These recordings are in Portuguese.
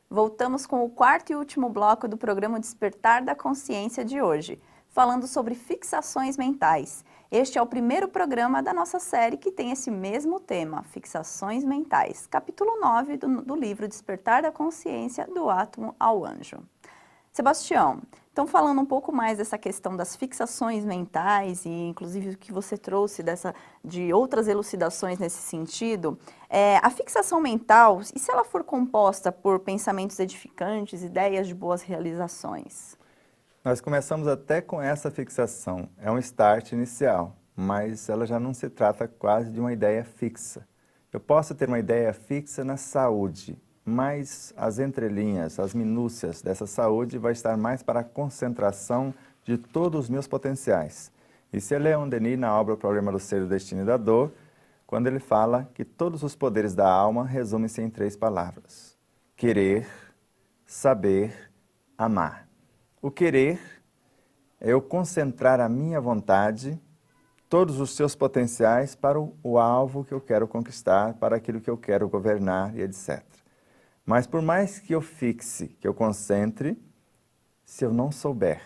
Voltamos com o quarto e último bloco do programa Despertar da Consciência de hoje, falando sobre fixações mentais. Este é o primeiro programa da nossa série que tem esse mesmo tema, fixações mentais, capítulo 9 do livro Despertar da Consciência, do Átomo ao Anjo. Sebastião, então falando um pouco mais dessa questão das fixações mentais e inclusive o que você trouxe de outras elucidações nesse sentido, a fixação mental, e se ela for composta por pensamentos edificantes, ideias de boas realizações? Nós começamos até com essa fixação, é um start inicial, mas ela já não se trata quase de uma ideia fixa. Eu posso ter uma ideia fixa na saúde, mas as entrelinhas, as minúcias dessa saúde vai estar mais para a concentração de todos os meus potenciais. Isso é Leon Denis na obra O Programa do Ser, do Destino e da Dor, quando ele fala que todos os poderes da alma resumem-se em 3 palavras: querer, saber, amar. O querer é eu concentrar a minha vontade, todos os seus potenciais para o alvo que eu quero conquistar, para aquilo que eu quero governar e etc. Mas por mais que eu fixe, que eu concentre, se eu não souber,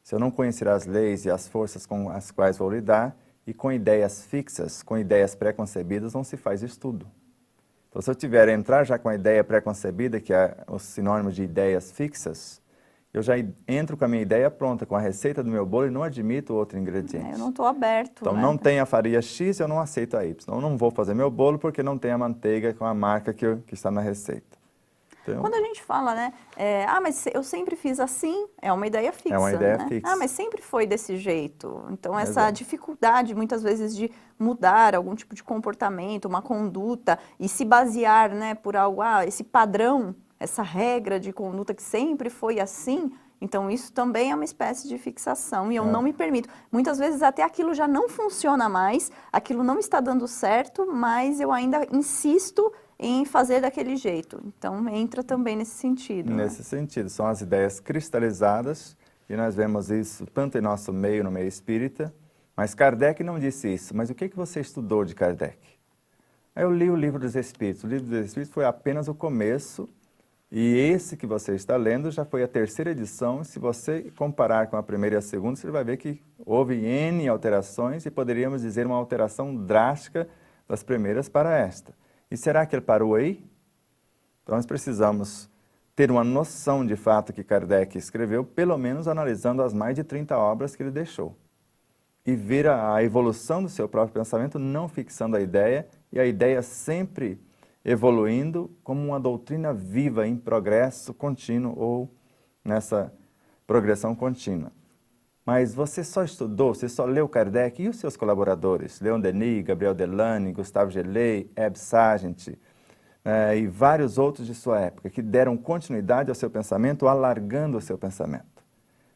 se eu não conhecer as leis e as forças com as quais vou lidar, e com ideias fixas, com ideias pré-concebidas, não se faz estudo. Então, se eu entrar já com a ideia pré-concebida, que é o sinônimo de ideias fixas, eu já entro com a minha ideia pronta, com a receita do meu bolo e não admito outro ingrediente. Eu não estou aberto, então, né? não tem a farinha X, eu não aceito a Y. Eu não vou fazer meu bolo porque não tem a manteiga com a marca que está na receita. Então, quando a gente fala, né, mas eu sempre fiz assim, é uma ideia fixa, é uma ideia né? fixa. Mas sempre foi desse jeito. Então, essa Exato. dificuldade, muitas vezes, de mudar algum tipo de comportamento, uma conduta, e se basear, né, por algo, esse padrão, essa regra de conduta que sempre foi assim, então isso também é uma espécie de fixação, e eu não me permito. Muitas vezes até aquilo já não funciona mais, aquilo não está dando certo, mas eu ainda insisto em fazer daquele jeito. Então, entra também nesse sentido. Nesse sentido, são as ideias cristalizadas, e nós vemos isso tanto em nosso meio, no meio espírita, mas Kardec não disse isso. Mas o que você estudou de Kardec? Aí eu li o Livro dos Espíritos. O Livro dos Espíritos foi apenas o começo, e esse que você está lendo já foi a 3ª edição. Se você comparar com a primeira e a segunda, você vai ver que houve N alterações, e poderíamos dizer uma alteração drástica das primeiras para esta. E será que ele parou aí? Então, nós precisamos ter uma noção de fato que Kardec escreveu, pelo menos analisando as mais de 30 obras que ele deixou. E ver a evolução do seu próprio pensamento, não fixando a ideia, e a ideia sempre evoluindo como uma doutrina viva em progresso contínuo ou nessa progressão contínua. Mas você só estudou, você só leu Kardec e os seus colaboradores, Leon Denis, Gabriel Delany, Gustave Gelei, Ebb Sargent, e vários outros de sua época, que deram continuidade ao seu pensamento, alargando o seu pensamento.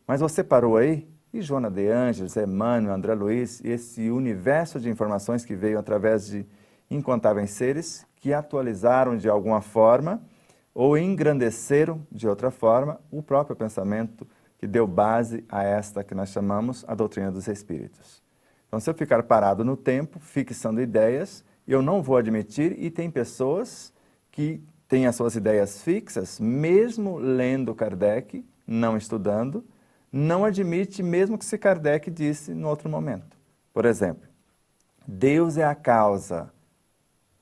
Mas você parou aí? E Joana de Ângeles, Emmanuel, André Luiz, esse universo de informações que veio através de incontáveis seres que atualizaram de alguma forma ou engrandeceram de outra forma o próprio pensamento que deu base a esta que nós chamamos a doutrina dos espíritos. Então, se eu ficar parado no tempo, fixando ideias, eu não vou admitir, e tem pessoas que têm as suas ideias fixas, mesmo lendo Kardec, não estudando, não admite mesmo que se Kardec disse no outro momento. Por exemplo, Deus é a causa,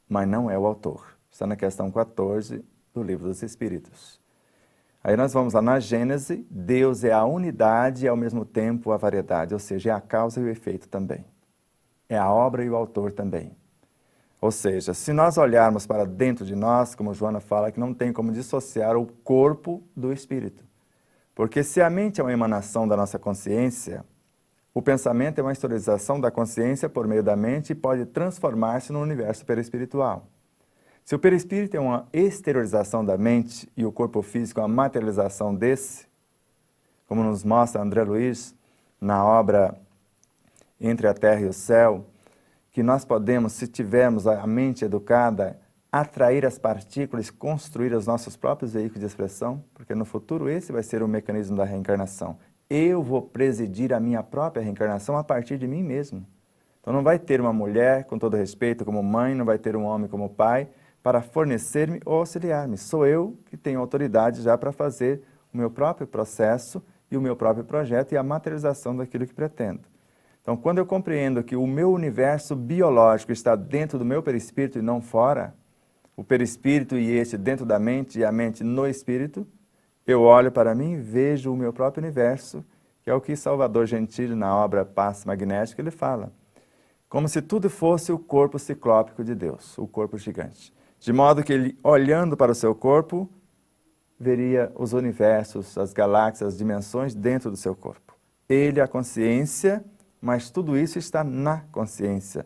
mas não é o autor. Está na questão 14 do Livro dos Espíritos. Aí nós vamos lá na Gênese, Deus é a unidade e ao mesmo tempo a variedade, ou seja, é a causa e o efeito também. É a obra e o autor também. Ou seja, se nós olharmos para dentro de nós, como Joana fala, que não tem como dissociar o corpo do espírito. Porque se a mente é uma emanação da nossa consciência, o pensamento é uma exteriorização da consciência por meio da mente e pode transformar-se no universo perispiritual. Se o perispírito é uma exteriorização da mente e o corpo físico é uma materialização desse, como nos mostra André Luiz na obra Entre a Terra e o Céu, que nós podemos, se tivermos a mente educada, atrair as partículas, construir os nossos próprios veículos de expressão, porque no futuro esse vai ser o mecanismo da reencarnação. Eu vou presidir a minha própria reencarnação a partir de mim mesmo. Então não vai ter uma mulher, com todo respeito, como mãe, não vai ter um homem como pai, para fornecer-me ou auxiliar-me. Sou eu que tenho autoridade já para fazer o meu próprio processo e o meu próprio projeto e a materialização daquilo que pretendo. Então, quando eu compreendo que o meu universo biológico está dentro do meu perispírito e não fora, o perispírito e este dentro da mente e a mente no espírito, eu olho para mim e vejo o meu próprio universo, que é o que Salvador Gentili, na obra Passe Magnética, ele fala. Como se tudo fosse o corpo ciclópico de Deus, o corpo gigante. De modo que ele, olhando para o seu corpo, veria os universos, as galáxias, as dimensões dentro do seu corpo. Ele é a consciência, mas tudo isso está na consciência.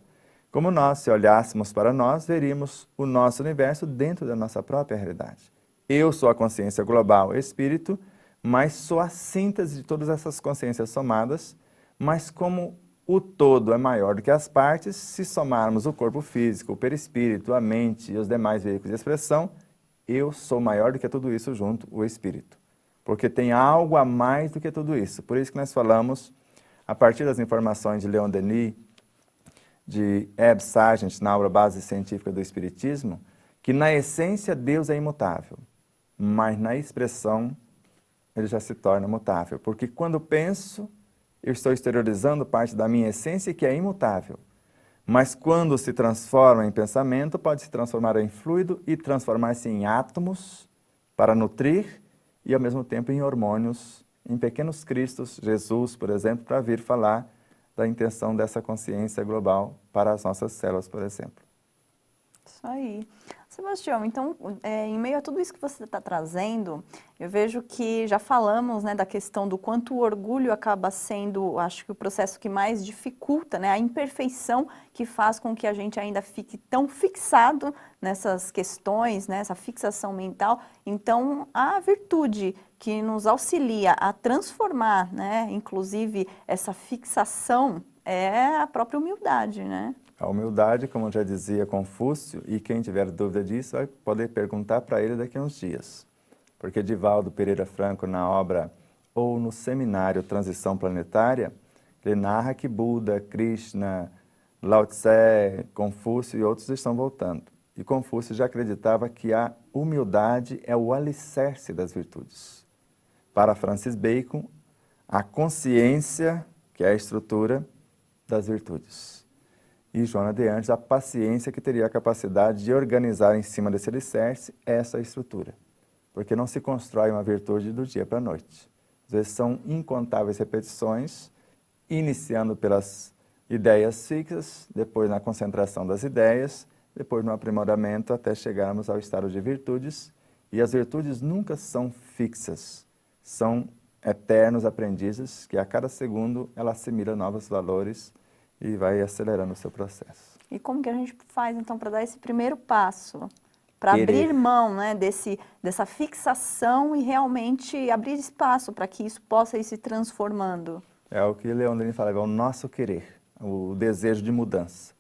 Como nós, se olhássemos para nós, veríamos o nosso universo dentro da nossa própria realidade. Eu sou a consciência global, espírito, mas sou a síntese de todas essas consciências somadas, mas como o todo é maior do que as partes, se somarmos o corpo físico, o perispírito, a mente e os demais veículos de expressão, eu sou maior do que tudo isso junto, o espírito. Porque tem algo a mais do que tudo isso. Por isso que nós falamos, a partir das informações de Leon Denis, de Ebb Sargent, na obra Base Científica do Espiritismo, que na essência Deus é imutável, mas na expressão ele já se torna mutável. Porque quando penso, eu estou exteriorizando parte da minha essência que é imutável. Mas quando se transforma em pensamento, pode se transformar em fluido e transformar-se em átomos para nutrir e ao mesmo tempo em hormônios, em pequenos cristos, Jesus, por exemplo, para vir falar da intenção dessa consciência global para as nossas células, por exemplo. Isso aí. Sebastião, então, em meio a tudo isso que você está trazendo, eu vejo que já falamos, né, da questão do quanto o orgulho acaba sendo, acho que o processo que mais dificulta, né, a imperfeição que faz com que a gente ainda fique tão fixado nessas questões, né, essa fixação mental. Então, a virtude que nos auxilia a transformar, né, inclusive essa fixação, é a própria humildade, né? A humildade, como já dizia Confúcio, e quem tiver dúvida disso vai poder perguntar para ele daqui a uns dias. Porque Divaldo Pereira Franco, na obra ou no seminário Transição Planetária, ele narra que Buda, Krishna, Lao Tse, Confúcio e outros estão voltando. E Confúcio já acreditava que a humildade é o alicerce das virtudes. Para Francis Bacon, a consciência, que é a estrutura das virtudes. E Joana de Anjos, a paciência que teria a capacidade de organizar em cima desse alicerce essa estrutura. Porque não se constrói uma virtude do dia para a noite. Às vezes são incontáveis repetições, iniciando pelas ideias fixas, depois na concentração das ideias, depois no aprimoramento até chegarmos ao estado de virtudes. E as virtudes nunca são fixas, são eternos aprendizes que a cada segundo ela assimila novos valores e vai acelerando o seu processo. E como que a gente faz, então, para dar esse primeiro passo? Para abrir mão, né, dessa fixação e realmente abrir espaço para que isso possa ir se transformando? É o que Leon Denis fala, é o nosso querer, o desejo de mudança.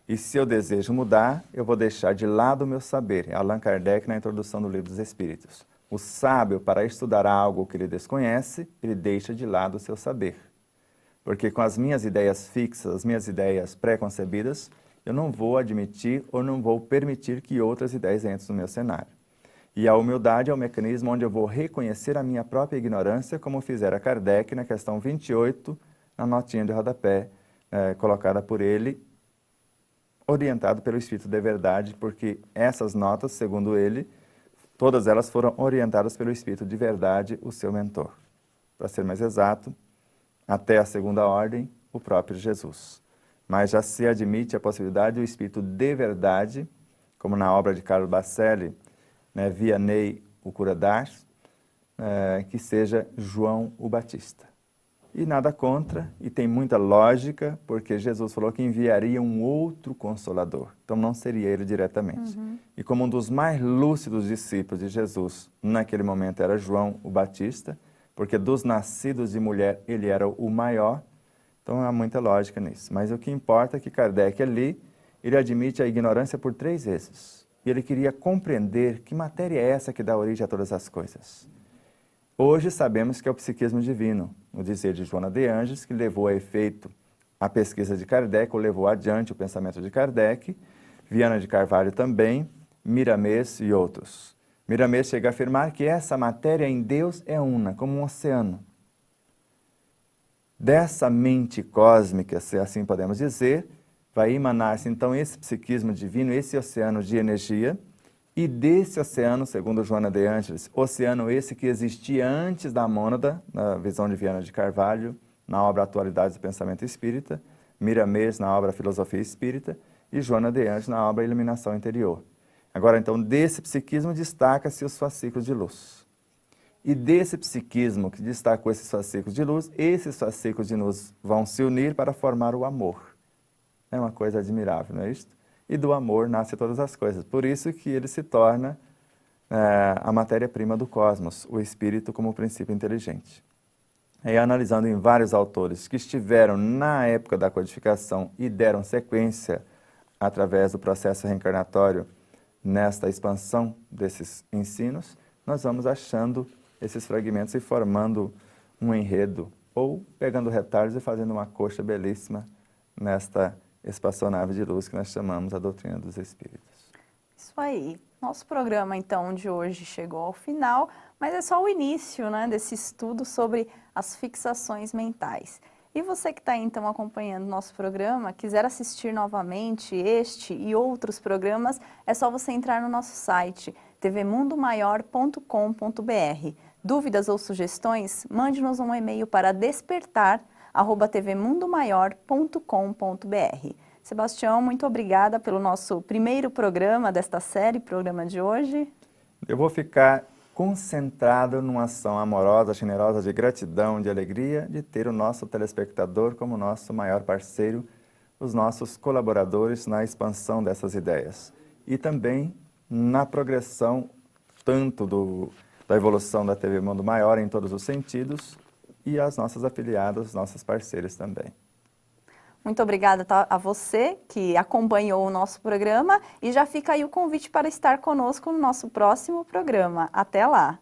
E se eu desejo mudar, eu vou deixar de lado o meu saber. Allan Kardec, na introdução do Livro dos Espíritos. O sábio, para estudar algo que ele desconhece, ele deixa de lado o seu saber. Porque com as minhas ideias fixas, as minhas ideias pré-concebidas, eu não vou admitir ou não vou permitir que outras ideias entrem no meu cenário. E a humildade é o mecanismo onde eu vou reconhecer a minha própria ignorância, como fizera Kardec na questão 28, na notinha de rodapé, colocada por ele, orientado pelo Espírito de Verdade, porque essas notas, segundo ele, todas elas foram orientadas pelo Espírito de Verdade, o seu mentor. Para ser mais exato, até a segunda ordem, o próprio Jesus. Mas já se admite a possibilidade do Espírito de Verdade, como na obra de Carlo Bacelli, Vianney, o Cura d'Ars, que seja João o Batista. E nada contra, e tem muita lógica, porque Jesus falou que enviaria um outro Consolador. Então não seria ele diretamente. E como um dos mais lúcidos discípulos de Jesus, naquele momento era João o Batista, porque dos nascidos de mulher ele era o maior, então há muita lógica nisso. Mas o que importa é que Kardec ali, ele admite a ignorância por 3 vezes. E ele queria compreender que matéria é essa que dá origem a todas as coisas. Hoje sabemos que é o psiquismo divino, o dizer de Joana de Anjos, que levou a efeito a pesquisa de Kardec, ou levou adiante o pensamento de Kardec, Viana de Carvalho também, Miramês e outros. Miramês chega a afirmar que essa matéria em Deus é una, como um oceano. Dessa mente cósmica, se assim podemos dizer, vai emanar-se então esse psiquismo divino, esse oceano de energia, e desse oceano, segundo Joana de Ângeles, oceano esse que existia antes da mônada, na visão de Viana de Carvalho, na obra Atualidades do Pensamento Espírita, Miramês na obra Filosofia Espírita e Joana de Ângeles na obra Iluminação Interior. Agora, então, desse psiquismo destaca-se os fascículos de luz. E desse psiquismo que destacou esses fascículos de luz, esses fascículos de luz vão se unir para formar o amor. É uma coisa admirável, não é isso? E do amor nascem todas as coisas. Por isso que ele se torna a matéria-prima do cosmos, o espírito como princípio inteligente. E analisando em vários autores que estiveram na época da codificação e deram sequência através do processo reencarnatório nesta expansão desses ensinos, nós vamos achando esses fragmentos e formando um enredo, ou pegando retalhos e fazendo uma coxa belíssima nesta espaçonave de luz que nós chamamos a doutrina dos espíritos. Isso aí. Nosso programa, então, de hoje chegou ao final, mas é só o início, né, desse estudo sobre as fixações mentais. E você que está, então, acompanhando nosso programa, quiser assistir novamente este e outros programas, é só você entrar no nosso site, tvmundomaior.com.br. Dúvidas ou sugestões? Mande-nos um e-mail para despertar@tvmundomaior.com.br. Sebastião, muito obrigada pelo nosso primeiro programa desta série, programa de hoje. Eu vou ficar concentrado numa ação amorosa, generosa, de gratidão, de alegria, de ter o nosso telespectador como nosso maior parceiro, os nossos colaboradores na expansão dessas ideias. E também na progressão tanto da evolução da TV Mundo Maior em todos os sentidos e as nossas afiliadas, nossas parceiras também. Muito obrigada a você que acompanhou o nosso programa e já fica aí o convite para estar conosco no nosso próximo programa. Até lá!